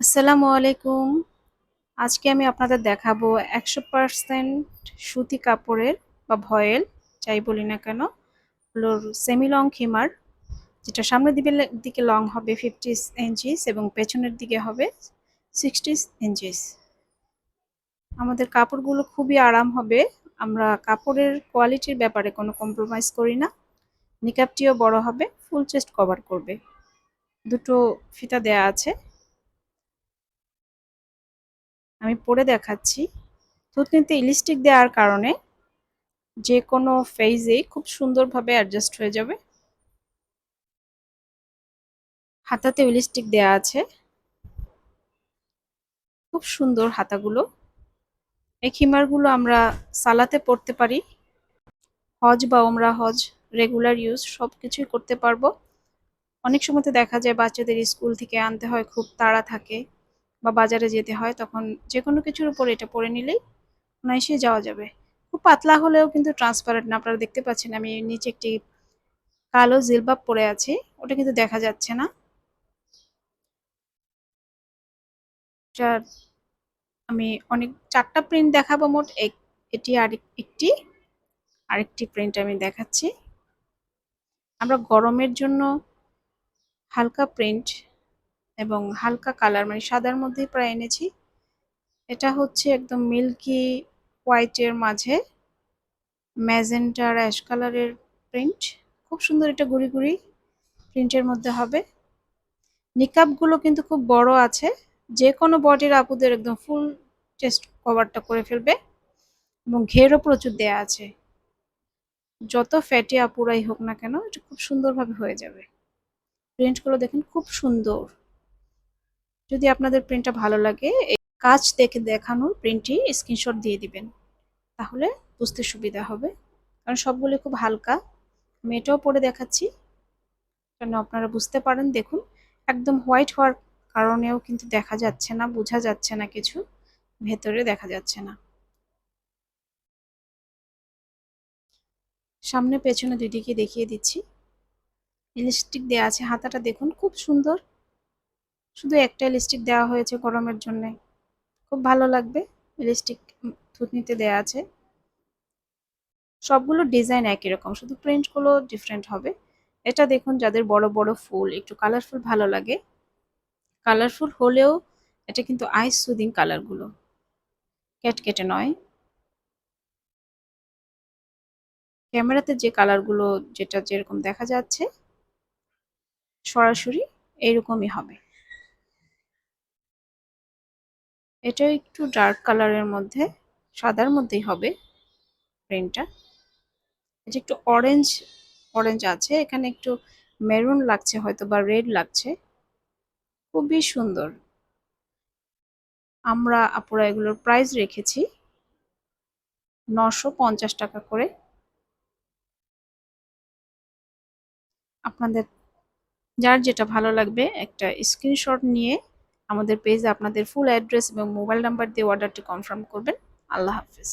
আসসালামু আলাইকুম। আজকে আমি আপনাদের দেখাবো ১০০% সুতি কাপড়ের বা ভয়েল যাই বলি না কেন হলো সেমি লং খিমার, যেটা সামনের দিকে লং হবে 50 ইঞ্চিস এবং পেছনের দিকে হবে 60 ইঞ্চিস। আমাদের কাপড়গুলো খুবই আরাম হবে। আমরা কাপড়ের কোয়ালিটির ব্যাপারে কোনো কম্প্রোমাইজ করি না। নিকাবটিও বড় হবে, ফুল চেস্ট কভার করবে। দুটো ফিতা দেয়া আছে, আমি পরে দেখাচ্ছি। থুতনিতে ইলাস্টিক দেওয়ার কারণে যে কোনো ফেজে খুব সুন্দরভাবে অ্যাডজাস্ট হয়ে যাবে। হাতাতে ইলাস্টিক দেয়া আছে, খুব সুন্দর হাতাগুলো। এই খিমারগুলো আমরা সালাতে পরতে পারি, হজ বা ওমরা হজ, রেগুলার ইউজ সব কিছুই করতে পারবো। অনেক সময় তো দেখা যায় বাচ্চাদের স্কুল থেকে আনতে হয়, খুব তাড়া থাকে বা বাজারে যেতে হয়, তখন যে কোনো কিছুর উপর এটা পরে নিলেই অনায়াসে যাওয়া যাবে। খুব পাতলা হলেও কিন্তু ট্রান্সপারেন্ট না, আপনারা দেখতে পাচ্ছেন আমি নিচে একটি কালো জিলবাব পরে আছি, ওটা কিন্তু দেখা যাচ্ছে না। এটার আমি অনেক 4টা প্রিন্ট দেখাবো মোট। এটি আরেকটি প্রিন্ট আমি দেখাচ্ছি। আমরা গরমের জন্য হালকা প্রিন্ট এবং হালকা কালার মানে সাদার মধ্যেই প্রায় এনেছি। এটা হচ্ছে একদম মিল্কি হোয়াইটের মাঝে ম্যাজেন্টা আর অ্যাশ কালারের প্রিন্ট। খুব সুন্দর, এটা গুড়ি গুড়ি প্রিন্টের মধ্যে হবে। নিকাবগুলো কিন্তু খুব বড় আছে, যে কোনো বডির আপুদের একদম ফুল চেস্ট কভারটা করে ফেলবে এবং ঘেরও প্রচুর দেয়া আছে। যত ফ্যাটি আপুরাই হোক না কেন এটা খুব সুন্দরভাবে হয়ে যাবে। প্রিন্টগুলো দেখেন খুব সুন্দর। যদি আপনাদের প্রিন্টটা ভালো লাগে, এই কাজ দেখে দেখানোর প্রিন্টটি স্ক্রিনশট দিয়ে দিবেন, তাহলে বুঝতে সুবিধা হবে। কারণ সবগুলো খুব হালকা। আমি এটাও পরে দেখাচ্ছি যেন আপনারা বুঝতে পারেন। দেখুন, একদম হোয়াইট হওয়ার কারণেও কিন্তু দেখা যাচ্ছে না, বোঝা যাচ্ছে না কিছু, ভেতরে দেখা যাচ্ছে না। সামনে পেছনে দুই দিকে দেখিয়ে দিচ্ছি। ইলাস্টিক দেওয়া আছে, হাতাটা দেখুন খুব সুন্দর। শুধু একটা ইলাস্টিক দেওয়া হয়েছে গরমের জন্য, খুব ভালো লাগবে। ইলাস্টিক থুতনিতে দেওয়া আছে। সবগুলো ডিজাইন একই রকম, শুধু প্রিন্টগুলো ডিফারেন্ট হবে। এটা দেখুন, যাদের বড় বড় ফুল একটু কালারফুল ভালো লাগে, কালারফুল হলেও এটা কিন্তু আইস সুদিং কালারগুলো, ক্যাটকেটে নয়। ক্যামেরাতে যে কালারগুলো যেটা যেরকম দেখা যাচ্ছে সরাসরি এইরকমই হবে। এটা একটু ডার্ক কালারের মধ্যে, সাদার মধ্যেই হবে প্রিন্টটা। এটা একটু অরেঞ্জ অরেঞ্জ আছে, এখানে একটু মেরুন লাগছে হয়তো বা রেড লাগছে, খুবই সুন্দর। আমরা আপুরা এগুলোর প্রাইস রেখেছি 950 টাকা করে। আপনাদের যার যেটা ভালো লাগবে একটা স্ক্রিনশট নিয়ে আমাদের পেজে আপনাদের ফুল অ্যাড্রেস এবং মোবাইল নাম্বার দিয়ে অর্ডারটি কনফার্ম করবেন। আল্লাহ হাফেজ।